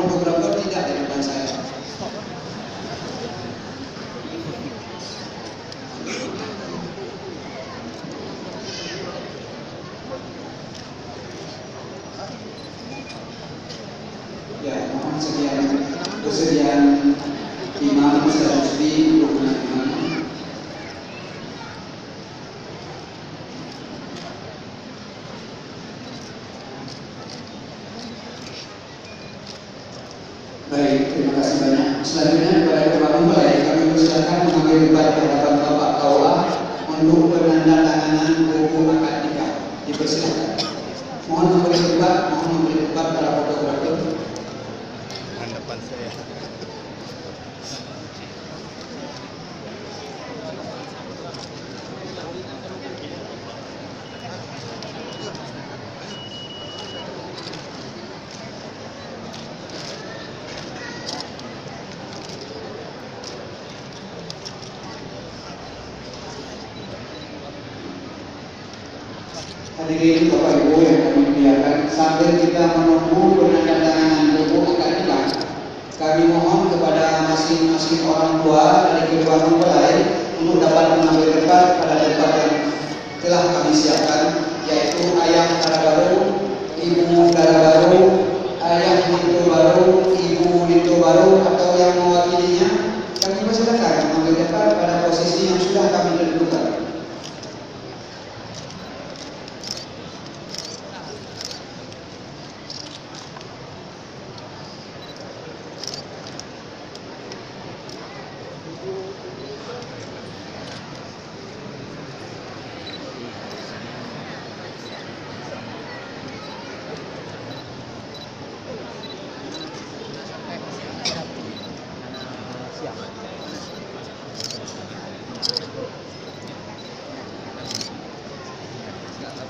fotografer tidak di depan saya. Ya, mohon kesediaan Imam Ustaz Rusdi untuk menerima. Baik, terima kasih banyak. Selanjutnya kepada Ketua Mempelai kami persilakan mengambil tempat di hadapan Bapak KUA untuk penandatanganan buku akad nikah. Dipersilakan. Mohon memberi tempat para fotografer. Hadapan saya. Hadirin Bapak Ibu yang kami muliakan, sambil kita menunggu penandatanganan buku akad nikah, kami mohon kepada masing-masing orang tua dari kedua mempelai untuk dapat mengambil tempat pada tempat yang telah kami siapkan, yaitu ayah dara baru, ibu dara baru, ayah lintu baru, ibu lintu baru atau yang mewakilinya. Kami persilakan mengambil tempat pada posisi yang sudah kami tentukan.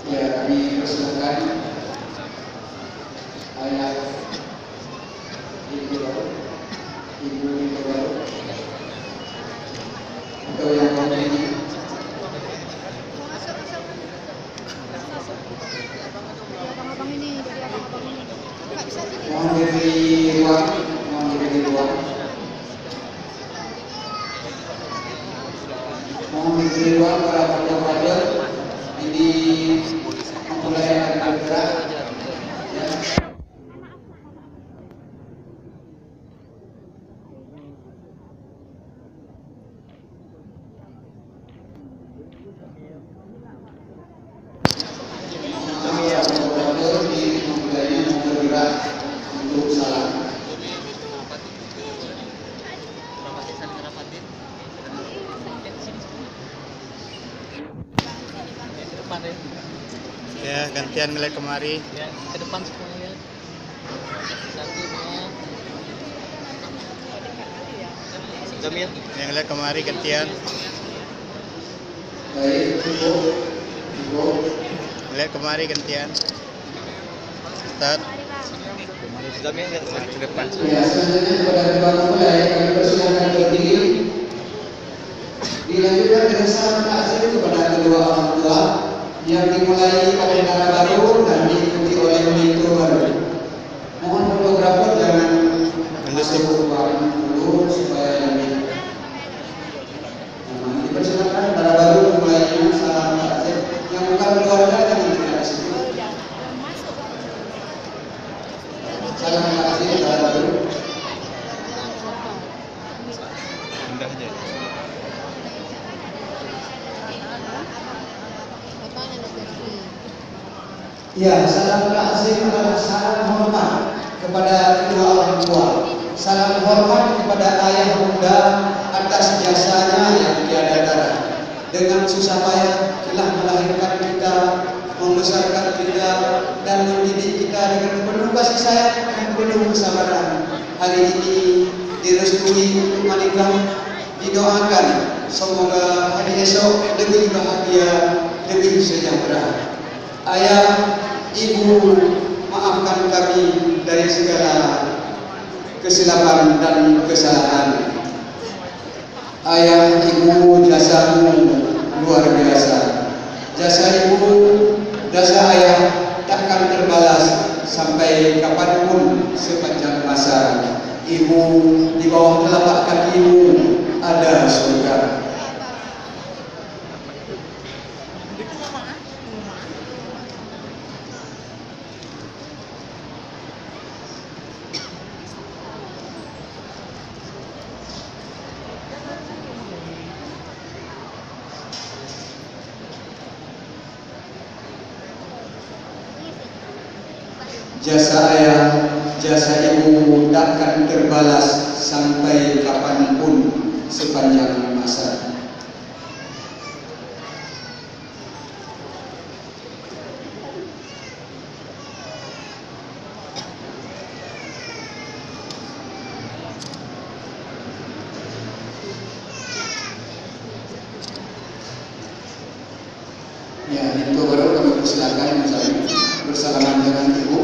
Ya, kami persilakan ayah ibu baru atau yang lainnya. Mohon diberi ruang, para fotografer ini mulai akan bergerak. Ya. Fotografer di mulainya bergerak untuk salam. Ya, gantian mulai kemari. Ya, ke depan semuanya. Satu, dua. Jamil. Yang mulai kemari gantian. Baik, ibu. Mulai kemari gantian. Start. Jamil ke depan. Ya, selanjutnya kepada kedua mempelai kami persilakan berdiri. Dilanjutkan dengan salam takziah kepada kedua orang tua yang dimulai oleh dara baru dan diikuti oleh lintu baru. Mohon fotografer jangan masuk ruangan dulu supaya lebih aman. Dipersilakan dara baru memulainya salam takziah. Yang bukan keluarga jangan tidak di situ. Salam takziah dara baru. Indah aja. Ya, salam takzim adalah salam hormat kepada kedua orang tua. Salam hormat kepada ayah bunda atas jasanya yang tiada tara. Dengan susah payah telah melahirkan kita, membesarkan kita, dan mendidik kita dengan penuh kasih sayang dan penuh kesabaran. Hari ini direstui untuk menikah, didoakan semoga hari esok lebih bahagia, lebih sejahtera. Ayah, ibu, maafkan kami dari segala kesilapan dan kesalahan. Ayah, ibu, jasamu luar biasa. Jasa ibu, jasa ayah takkan terbalas sampai kapanpun sepanjang masa. masa ibu, di bawah telapak kakimu ada surga. Jasa ayah, jasa ibu takkan terbalas sampai kapanpun sepanjang masa. Ya, itu baru kami persilakan bersalaman dengan ibu.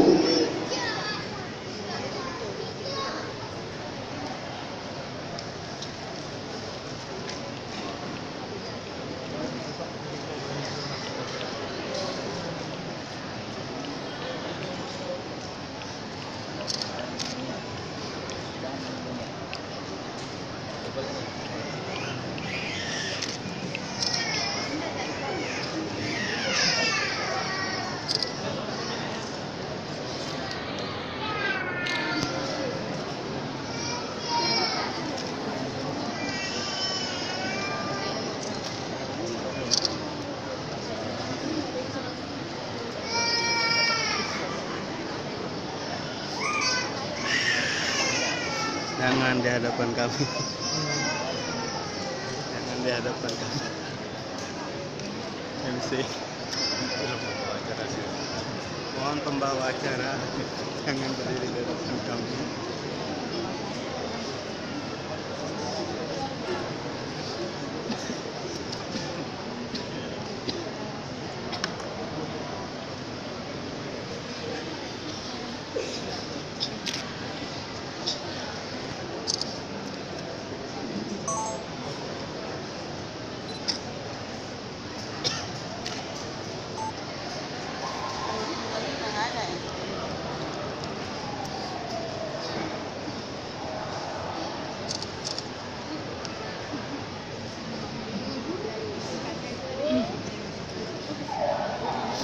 Jangan di hadapan kami. Jangan di hadapan kami. MC. Mohon pembawa acara. Jangan berdiri di hadapan kami.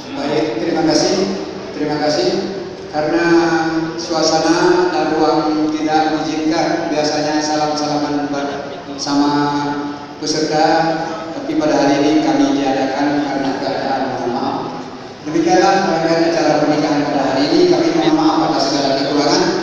Baik, terima kasih karena suasana dan ruang tidak mengizinkan biasanya salam-salaman sama peserta, tapi pada hari ini kami diadakan karena keadaan, mohon maaf. Demikianlah rangkaian acara pernikahan pada hari ini. Kami mohon maaf atas segala kekurangan.